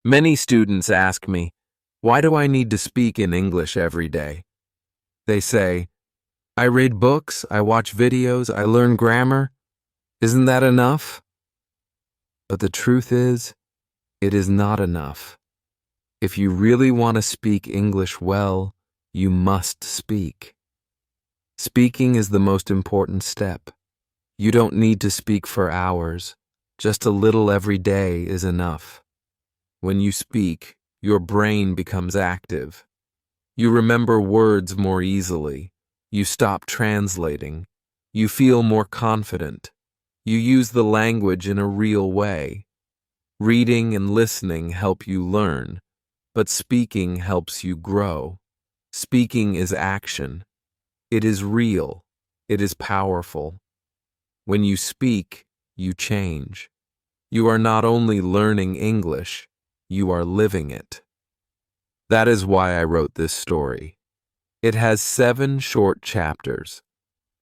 Many students ask me, why do I need to speak in English every day? They say, I read books, I watch videos, I learn grammar. Isn't that enough? But the truth is, it is not enough. If you really want to speak English well, you must speak. Speaking is the most important step. You don't need to speak for hours. Just a little every day is enough. When you speak, your brain becomes active. You remember words more easily. You stop translating. You feel more confident. You use the language in a real way. Reading and listening help you learn, but speaking helps you grow. Speaking is action. It is real. It is powerful. When you speak, you change. You are not only learning English, you are living it. That is why I wrote this story. It has 7 short chapters.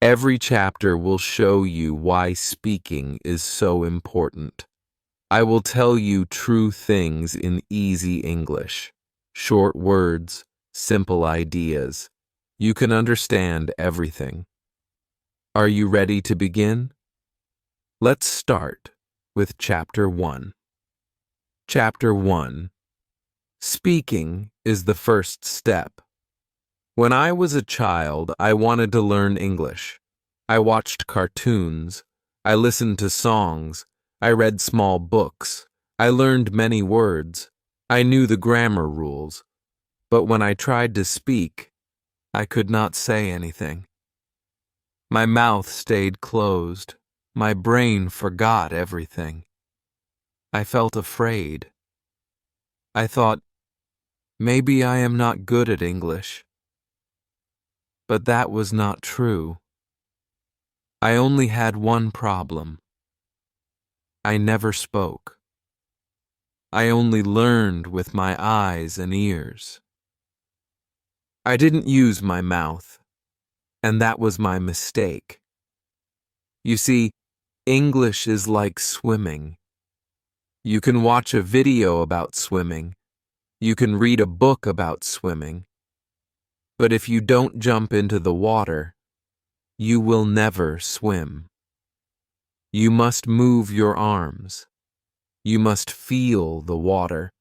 Every chapter will show you why speaking is so important. I will tell you true things in easy English. Short words, simple ideas. You can understand everything. Are you ready to begin? Let's start with Chapter 1. Chapter 1. Speaking is the first step. When I was a child, I wanted to learn English. I watched cartoons. I listened to songs. I read small books. I learned many words. I knew the grammar rules. But when I tried to speak, I could not say anything. My mouth stayed closed. My brain forgot everything. I felt afraid. I thought, maybe I am not good at English. But that was not true. I only had one problem. I never spoke. I only learned with my eyes and ears. I didn't use my mouth, and that was my mistake. You see, English is like swimming. You can watch a video about swimming. You can read a book about swimming. But if you don't jump into the water, you will never swim. You must move your arms. You must feel the water.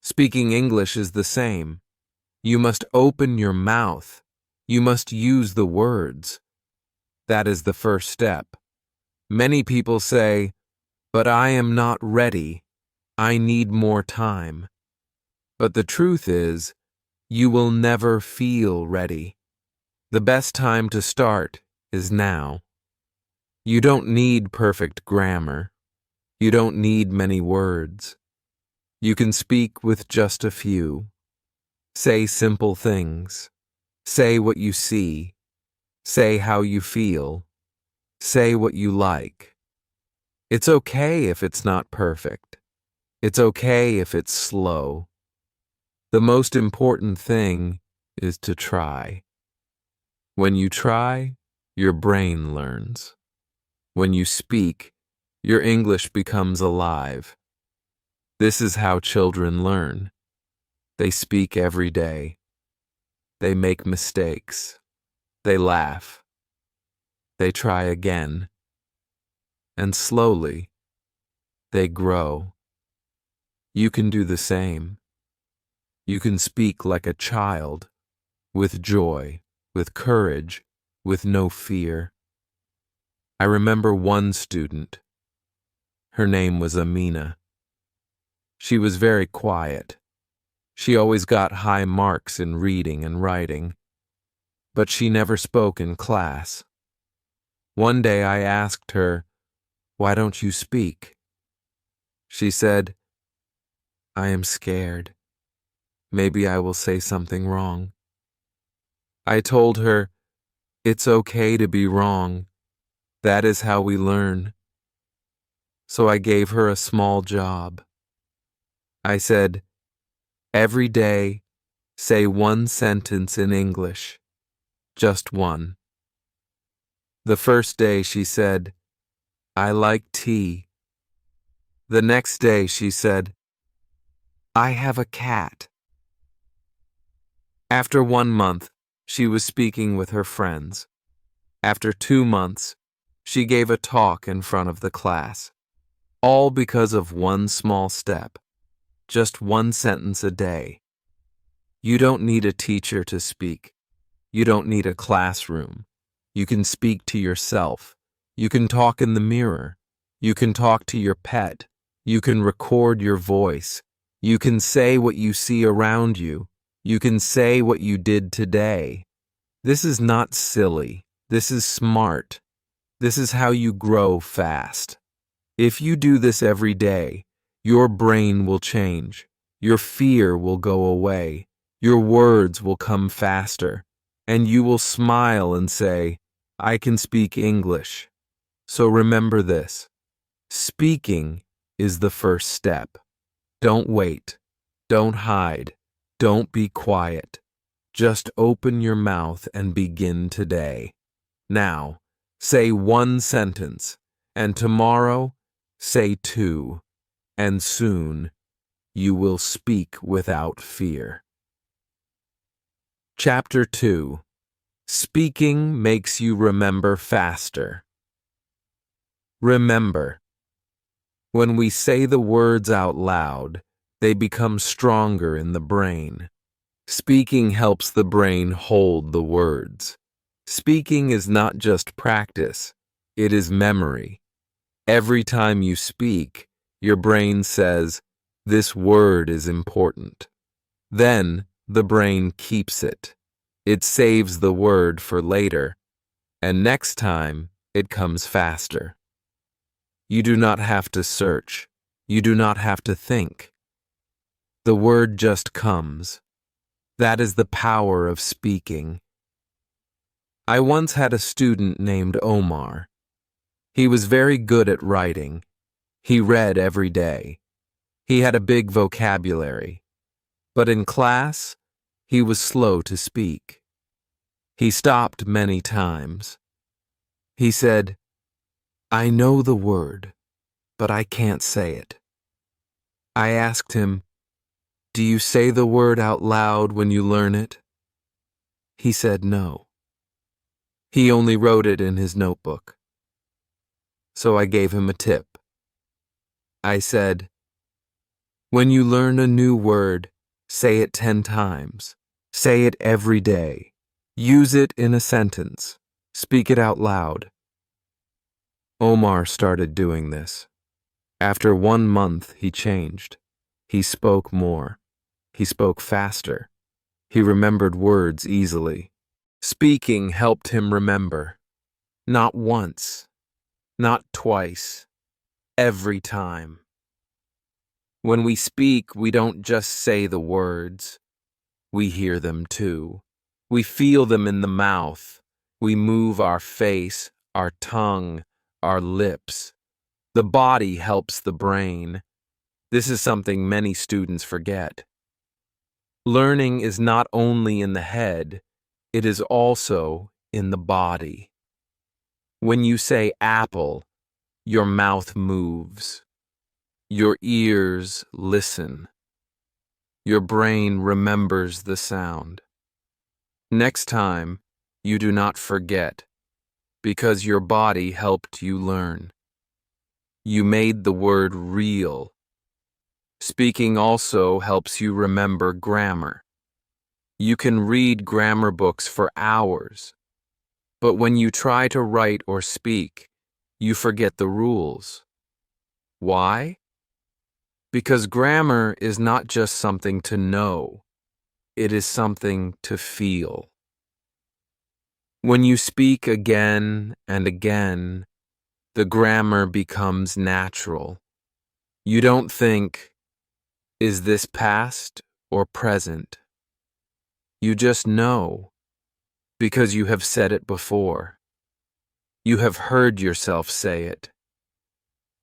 Speaking English is the same. You must open your mouth. You must use the words. That is the first step. Many people say, but I am not ready. I need more time. But the truth is, you will never feel ready. The best time to start is now. You don't need perfect grammar. You don't need many words. You can speak with just a few. Say simple things. Say what you see. Say how you feel. Say what you like. It's okay if it's not perfect. It's okay if it's slow. The most important thing is to try. When you try, your brain learns. When you speak, your English becomes alive. This is how children learn. They speak every day. They make mistakes. They laugh. They try again. And slowly, they grow. You can do the same. You can speak like a child, with joy, with courage, with no fear. I remember one student. Her name was Amina. She was very quiet. She always got high marks in reading and writing, but she never spoke in class. One day I asked her, "Why don't you speak?" She said, "I am scared. Maybe I will say something wrong." I told her, "It's okay to be wrong. That is how we learn." So I gave her a small job. I said, "Every day, say one sentence in English. Just one." The first day she said, "I like tea." The next day she said, I have a cat. After 1 month, she was speaking with her friends. After 2 months, she gave a talk in front of the class. All because of one small step. Just one sentence a day. You don't need a teacher to speak. You don't need a classroom. You can speak to yourself. You can talk in the mirror. You can talk to your pet. You can record your voice. You can say what you see around you. You can say what you did today. This is not silly. This is smart. This is how you grow fast. If you do this every day, your brain will change. Your fear will go away. Your words will come faster. And you will smile and say, I can speak English. So remember this. Speaking is the first step. Don't wait. Don't hide. Don't be quiet. Just open your mouth and begin today. Now, say one sentence, and tomorrow, say two, and soon you will speak without fear. Chapter 2. Speaking makes you remember faster. Remember. When we say the words out loud, they become stronger in the brain. Speaking helps the brain hold the words. Speaking is not just practice, it is memory. Every time you speak, your brain says, this word is important. Then the brain keeps it. It saves the word for later, and next time it comes faster. You do not have to search. You do not have to think. The word just comes. That is the power of speaking. I once had a student named Omar. He was very good at writing. He read every day. He had a big vocabulary. But in class, he was slow to speak. He stopped many times. He said, I know the word, but I can't say it. I asked him, do you say the word out loud when you learn it? He said no. He only wrote it in his notebook. So I gave him a tip. I said, when you learn a new word, say it 10 times. Say it every day. Use it in a sentence. Speak it out loud. Omar started doing this. After 1 month, he changed. He spoke more. He spoke faster. He remembered words easily. Speaking helped him remember. Not once. Not twice. Every time. When we speak, we don't just say the words. We hear them too. We feel them in the mouth. We move our face, our tongue, our lips. The body helps the brain. This is something many students forget. Learning is not only in the head, it is also in the body. When you say apple, your mouth moves. Your ears listen. Your brain remembers the sound. Next time, you do not forget, because your body helped you learn. You made the word real. Speaking also helps you remember grammar. You can read grammar books for hours, but when you try to write or speak, you forget the rules. Why? Because grammar is not just something to know, it is something to feel. When you speak again and again, the grammar becomes natural. You don't think, is this past or present? You just know, because you have said it before. You have heard yourself say it.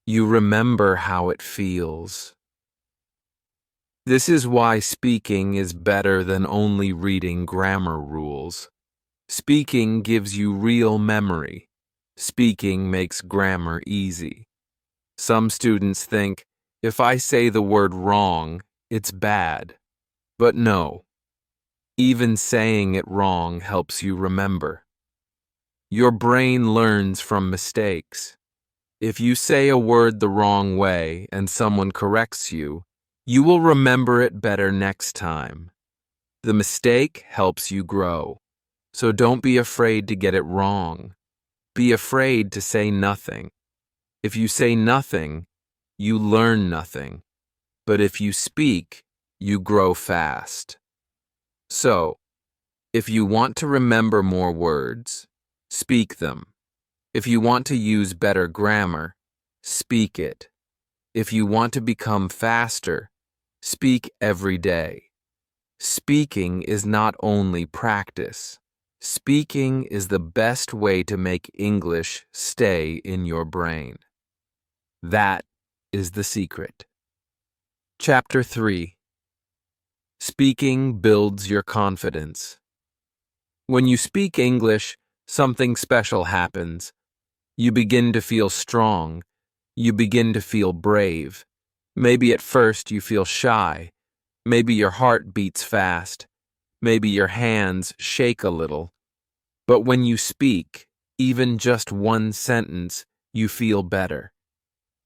You remember how it feels. This is why speaking is better than only reading grammar rules. Speaking gives you real memory. Speaking makes grammar easy. Some students think, if I say the word wrong, it's bad. But no, even saying it wrong helps you remember. Your brain learns from mistakes. If you say a word the wrong way and someone corrects you, you will remember it better next time. The mistake helps you grow, so don't be afraid to get it wrong. Be afraid to say nothing. If you say nothing, you learn nothing. But if you speak, you grow fast. So, if you want to remember more words, speak them. If you want to use better grammar, speak it. If you want to become faster, speak every day. Speaking is not only practice. Speaking is the best way to make English stay in your brain. That is the secret. Chapter 3. Speaking builds your confidence. When you speak English, something special happens. You begin to feel strong. You begin to feel brave. Maybe at first you feel shy. Maybe your heart beats fast. Maybe your hands shake a little. But when you speak, even just one sentence, you feel better.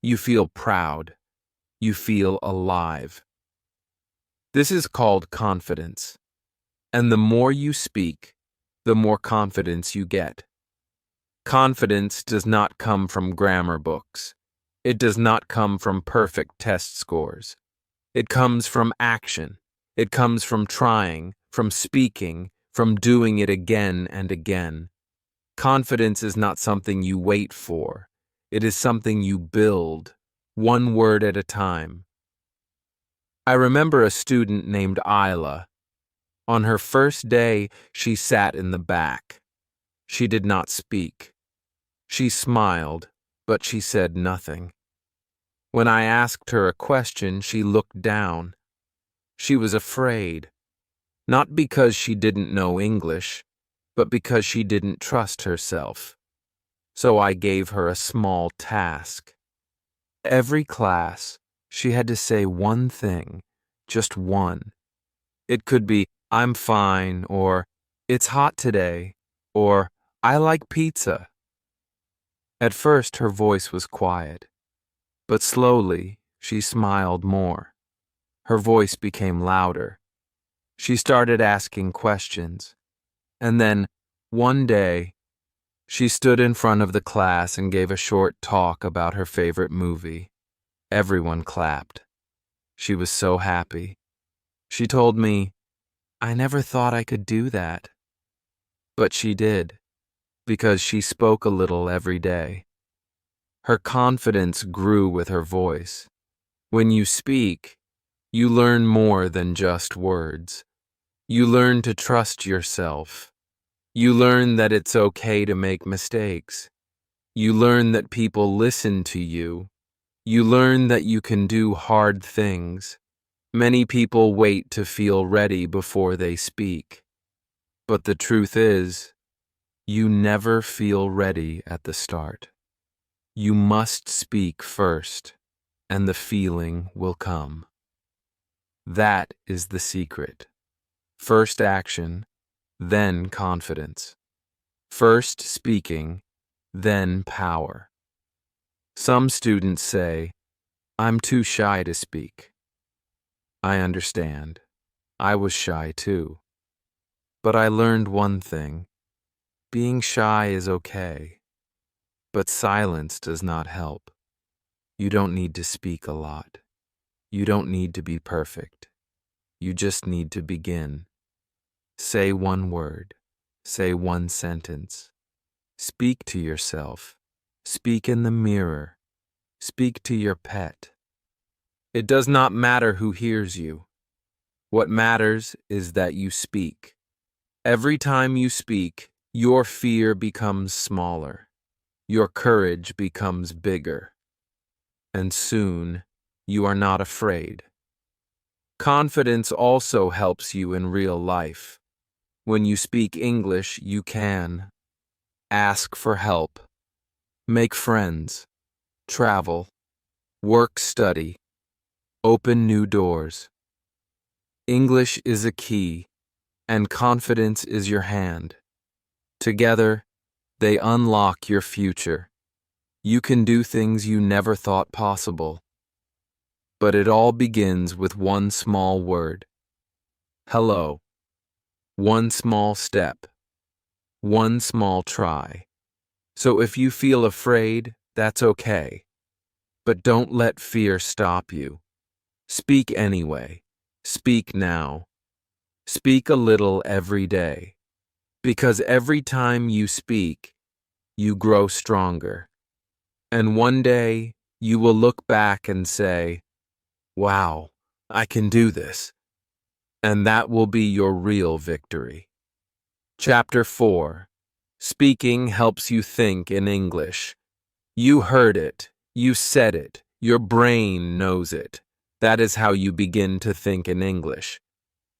You feel proud. You feel alive. This is called confidence. And the more you speak, the more confidence you get. Confidence does not come from grammar books. It does not come from perfect test scores. It comes from action. It comes from trying, from speaking, from doing it again and again. Confidence is not something you wait for. It is something you build, one word at a time. I remember a student named Isla. On her first day, she sat in the back. She did not speak. She smiled, but she said nothing. When I asked her a question, she looked down. She was afraid, not because she didn't know English, but because she didn't trust herself. So I gave her a small task. Every class, she had to say one thing, just one. It could be, I'm fine, or it's hot today, or I like pizza. At first, her voice was quiet, but slowly, she smiled more. Her voice became louder. She started asking questions. And then, one day, she stood in front of the class and gave a short talk about her favorite movie. Everyone clapped. She was so happy. She told me, I never thought I could do that. But she did, because she spoke a little every day. Her confidence grew with her voice. When you speak, you learn more than just words. You learn to trust yourself. You learn that it's okay to make mistakes. You learn that people listen to you. You learn that you can do hard things. Many people wait to feel ready before they speak. But the truth is, you never feel ready at the start. You must speak first, and the feeling will come. That is the secret. First action, then confidence. First speaking, then power. Some students say, I'm too shy to speak. I understand. I was shy too. But I learned one thing. Being shy is okay. But silence does not help. You don't need to speak a lot. You don't need to be perfect. You just need to begin. Say one word. Say one sentence. Speak to yourself. Speak in the mirror. Speak to your pet. It does not matter who hears you. What matters is that you speak. Every time you speak, your fear becomes smaller. Your courage becomes bigger. And soon, you are not afraid. Confidence also helps you in real life. When you speak English, you can ask for help, make friends, travel, work, study, open new doors. English is a key, and confidence is your hand. Together, they unlock your future. You can do things you never thought possible. But it all begins with one small word. Hello. One small step. One small try. So if you feel afraid, that's okay. But don't let fear stop you. Speak anyway. Speak now. Speak a little every day. Because every time you speak, you grow stronger. And one day, you will look back and say, "Wow, I can do this." And that will be your real victory. Chapter 4. Speaking helps you think in English. You heard it. You said it. Your brain knows it. That is how you begin to think in English.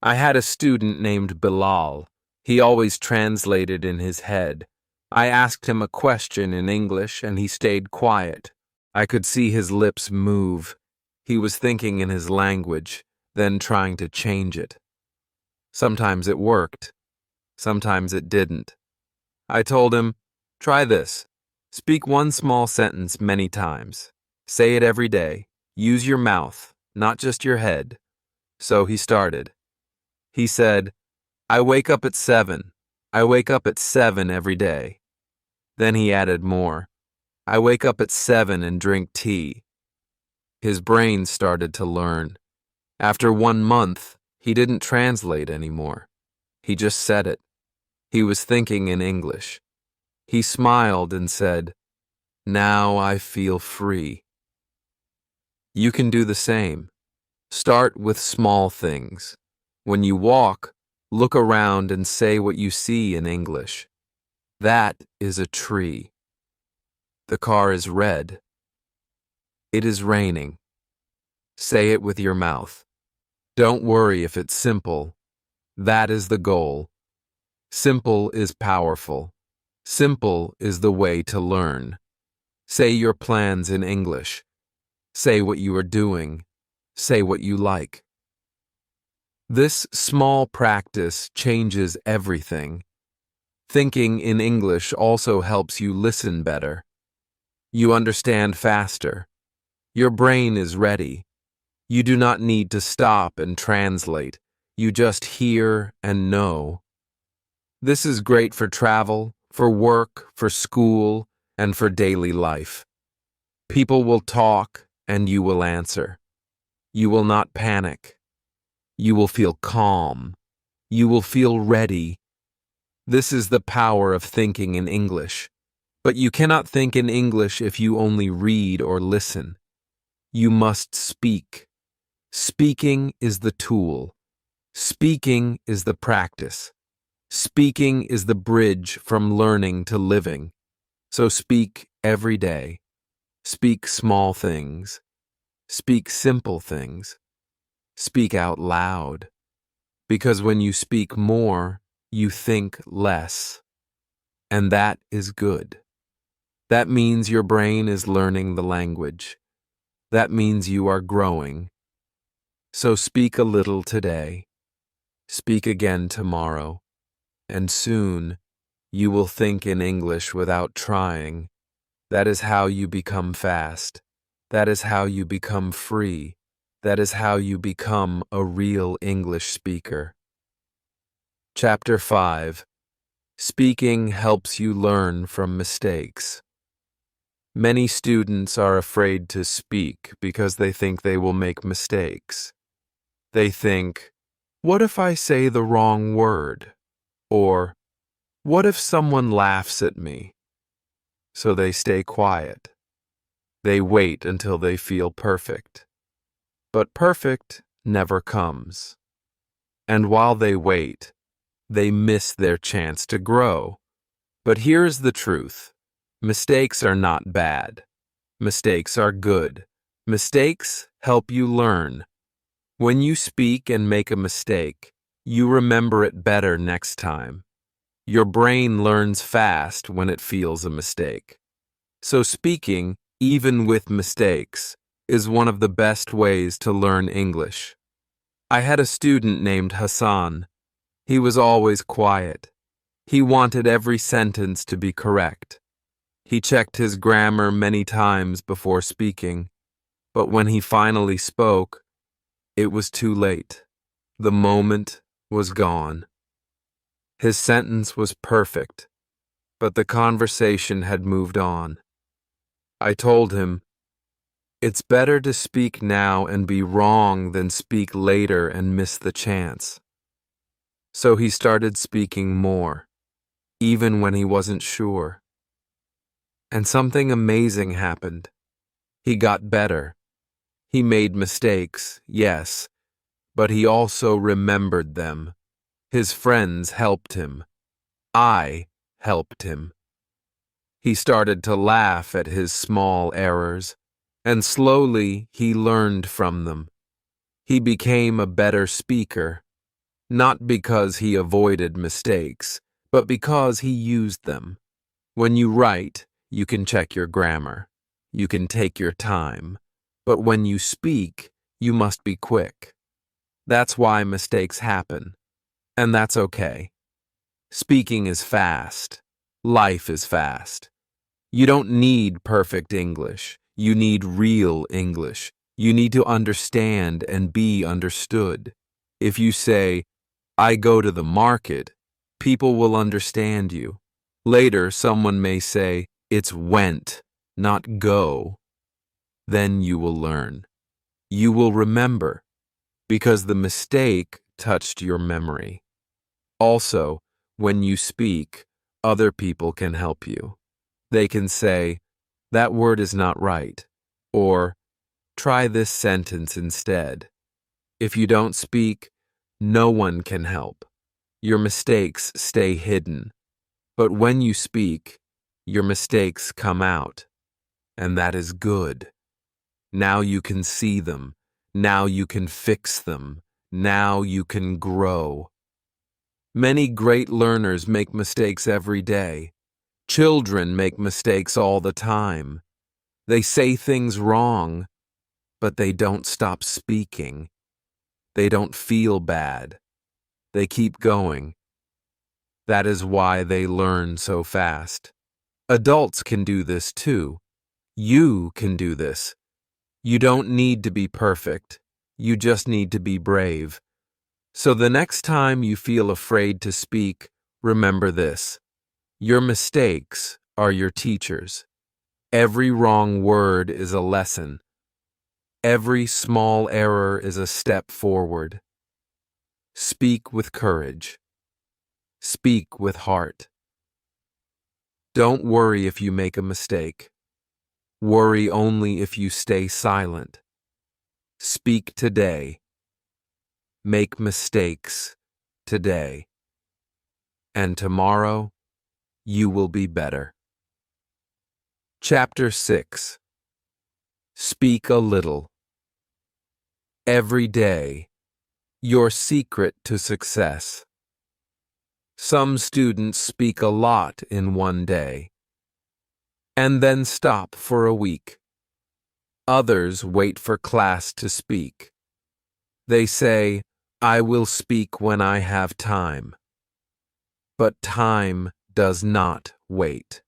I had a student named Bilal. He always translated in his head. I asked him a question in English and he stayed quiet. I could see his lips move. He was thinking in his language, then trying to change it. Sometimes it worked. Sometimes it didn't. I told him, "Try this. Speak one small sentence many times. Say it every day. Use your mouth, not just your head." So he started. He said, "I wake up at 7. I wake up at 7 every day." Then he added more. "I wake up at 7 and drink tea." His brain started to learn. After 1 month, he didn't translate anymore. He just said it. He was thinking in English. He smiled and said, "Now I feel free." You can do the same. Start with small things. When you walk, look around and say what you see in English. That is a tree. The car is red. It is raining. Say it with your mouth. Don't worry if it's simple. That is the goal. Simple is powerful. Simple is the way to learn. Say your plans in English. Say what you are doing. Say what you like. This small practice changes everything. Thinking in English also helps you listen better. You understand faster. Your brain is ready. You do not need to stop and translate. You just hear and know. This is great for travel, for work, for school, and for daily life. People will talk and you will answer. You will not panic. You will feel calm. You will feel ready. This is the power of thinking in English. But you cannot think in English if you only read or listen. You must speak. Speaking is the tool. Speaking is the practice. Speaking is the bridge from learning to living. So speak every day. Speak small things. Speak simple things. Speak out loud. Because when you speak more, you think less. And that is good. That means your brain is learning the language. That means you are growing. So speak a little today. Speak again tomorrow. And soon, you will think in English without trying. That is how you become fast. That is how you become free. That is how you become a real English speaker. Chapter 5. Speaking helps you learn from mistakes. Many students are afraid to speak because they think they will make mistakes. They think, "What if I say the wrong word?" Or, "What if someone laughs at me?" So they stay quiet. They wait until they feel perfect. But perfect never comes. And while they wait, they miss their chance to grow. But here's the truth. Mistakes are not bad. Mistakes are good. Mistakes help you learn. When you speak and make a mistake, you remember it better next time. Your brain learns fast when it feels a mistake. So speaking, even with mistakes, is one of the best ways to learn English. I had a student named Hassan. He was always quiet. He wanted every sentence to be correct. He checked his grammar many times before speaking, but when he finally spoke, it was too late. The moment was gone. His sentence was perfect, but the conversation had moved on. I told him, "It's better to speak now and be wrong than speak later and miss the chance." So he started speaking more, even when he wasn't sure. And something amazing happened. He got better. He made mistakes, yes, but he also remembered them. His friends helped him. I helped him. He started to laugh at his small errors, and slowly he learned from them. He became a better speaker, not because he avoided mistakes, but because he used them. When you write, you can check your grammar. You can take your time. But when you speak, you must be quick. That's why mistakes happen. And that's okay. Speaking is fast. Life is fast. You don't need perfect English. You need real English. You need to understand and be understood. If you say, "I go to the market," people will understand you. Later, someone may say, "It's went, not go." Then you will learn. You will remember, because the mistake touched your memory. Also, when you speak, other people can help you. They can say, "That word is not right," or "Try this sentence instead." If you don't speak, no one can help. Your mistakes stay hidden. But when you speak, your mistakes come out, and that is good. Now you can see them. Now you can fix them. Now you can grow. Many great learners make mistakes every day. Children make mistakes all the time. They say things wrong, but they don't stop speaking. They don't feel bad. They keep going. That is why they learn so fast. Adults can do this too. You can do this. You don't need to be perfect. You just need to be brave. So the next time you feel afraid to speak, remember this. Your mistakes are your teachers. Every wrong word is a lesson. Every small error is a step forward. Speak with courage. Speak with heart. Don't worry if you make a mistake. Worry only if you stay silent. Speak today. Make mistakes today. And tomorrow, you will be better. Chapter 6. Speak a little. Every day, your secret to success. Some students speak a lot in one day, and then stop for a week. Others wait for class to speak. They say, "I will speak when I have time." But time does not wait,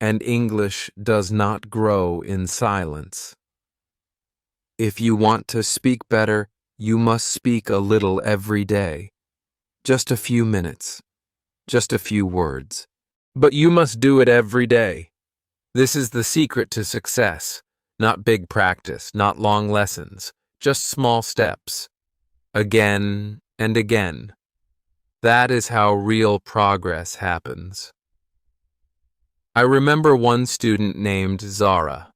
and English does not grow in silence. If you want to speak better, you must speak a little every day. Just a few minutes, just a few words. But you must do it every day. This is the secret to success. Not big practice, not long lessons, just small steps. Again and again. That is how real progress happens. I remember one student named Zara.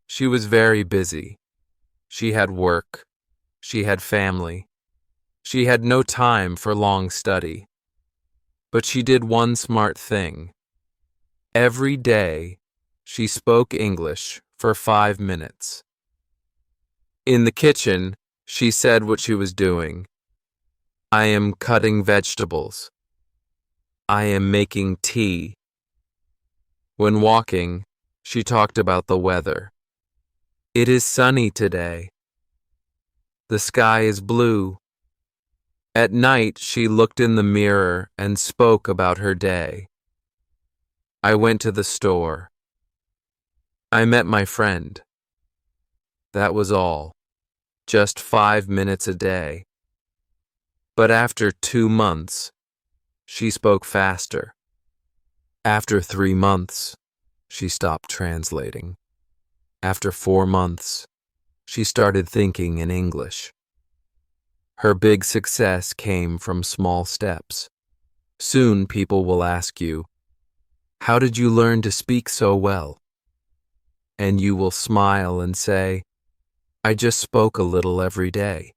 She was very busy. She had work. She had family. She had no time for long study. But she did one smart thing. Every day, she spoke English for 5 minutes. In the kitchen, she said what she was doing. "I am cutting vegetables. I am making tea." When walking, she talked about the weather. "It is sunny today." The sky is blue. At night, she looked in the mirror and spoke about her day. I went to the store. I met my friend. That was all. Just 5 minutes a day. But after 2 months, she spoke faster. After 3 months, she stopped translating. After 4 months, she started thinking in English. Her big success came from small steps. Soon people will ask you, "How did you learn to speak so well?" And you will smile and say, "I just spoke a little every day."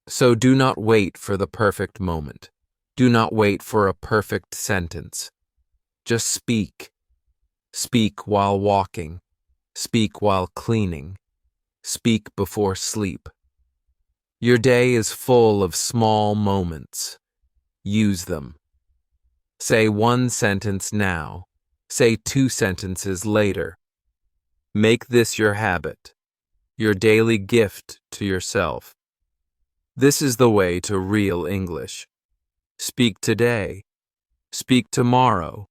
So do not wait for the perfect moment. Do not wait for a perfect sentence. Just speak. Speak while walking. Speak while cleaning. Speak before sleep. Your day is full of small moments. Use them. Say 1 sentence now. Say 2 sentences later. Make this your habit, your daily gift to yourself. This is the way to real English. Speak today. Speak tomorrow.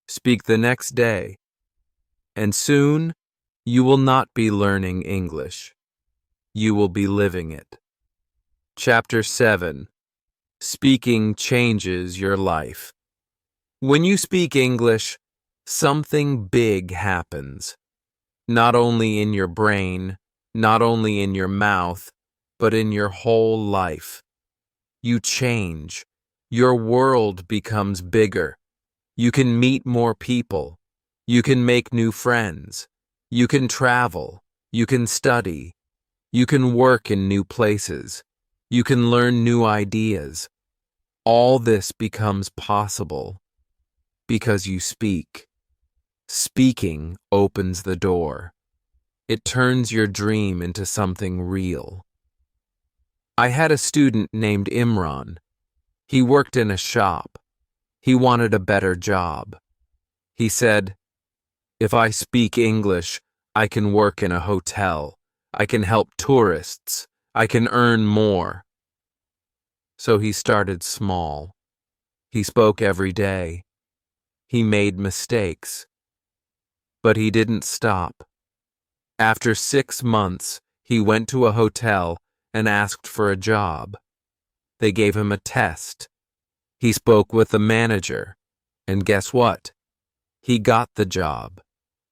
Speak the next day. And soon, you will not be learning English. You will be living it. Chapter 7. Speaking changes your life. When you speak English, something big happens. Not only in your brain, not only in your mouth, but in your whole life. You change. Your world becomes bigger. You can meet more people. You can make new friends. You can travel. You can study. You can work in new places. You can learn new ideas. All this becomes possible because you speak. Speaking opens the door. It turns your dream into something real. I had a student named Imran. He worked in a shop. He wanted a better job. He said, "If I speak English, I can work in a hotel. I can help tourists. I can earn more." So he started small. He spoke every day. He made mistakes. But he didn't stop. After 6 months, he went to a hotel and asked for a job. They gave him a test. He spoke with the manager, and guess what? He got the job.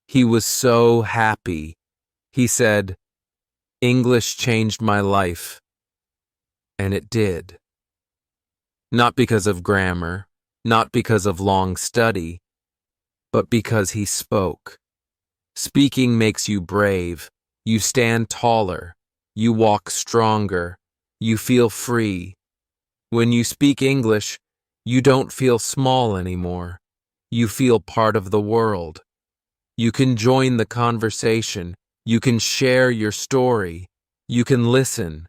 He was so happy. He said, "English changed my life." And it did. Not because of grammar, not because of long study, but because he spoke. Speaking makes you brave. You stand taller. You walk stronger. You feel free. When you speak English, you don't feel small anymore. You feel part of the world. You can join the conversation. You can share your story. You can listen.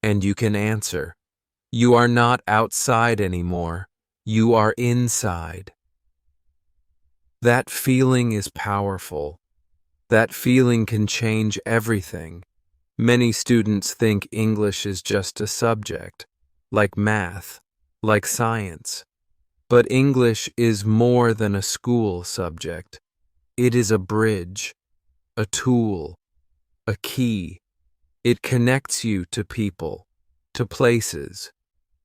And you can answer. You are not outside anymore. You are inside. That feeling is powerful. That feeling can change everything. Many students think English is just a subject, like math, like science. But English is more than a school subject. It is a bridge, a tool, a key. It connects you to people, to places,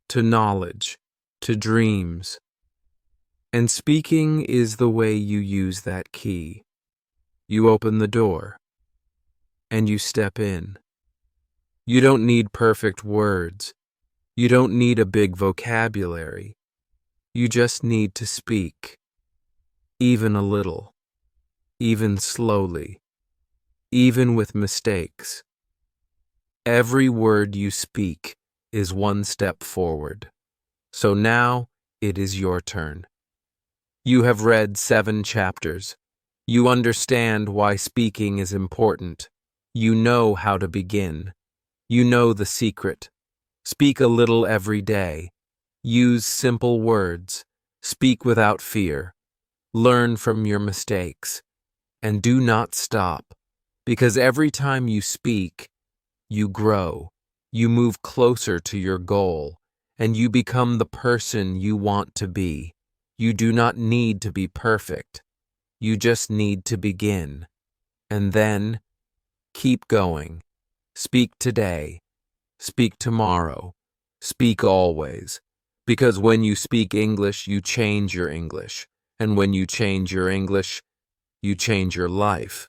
to knowledge, to dreams. And speaking is the way you use that key. You open the door, and you step in. You don't need perfect words. You don't need a big vocabulary. You just need to speak, even a little, even slowly, even with mistakes. Every word you speak is 1 step forward. So now it is your turn. You have read 7 chapters. You understand why speaking is important. You know how to begin. You know the secret. Speak a little every day. Use simple words. Speak without fear. Learn from your mistakes. And do not stop, because every time you speak, You grow, you move closer to your goal, and you become the person you want to be. You do not need to be perfect. You just need to begin. And then, keep going. Speak today. Speak tomorrow. Speak always. Because when you speak English, you change your English. And when you change your English, you change your life.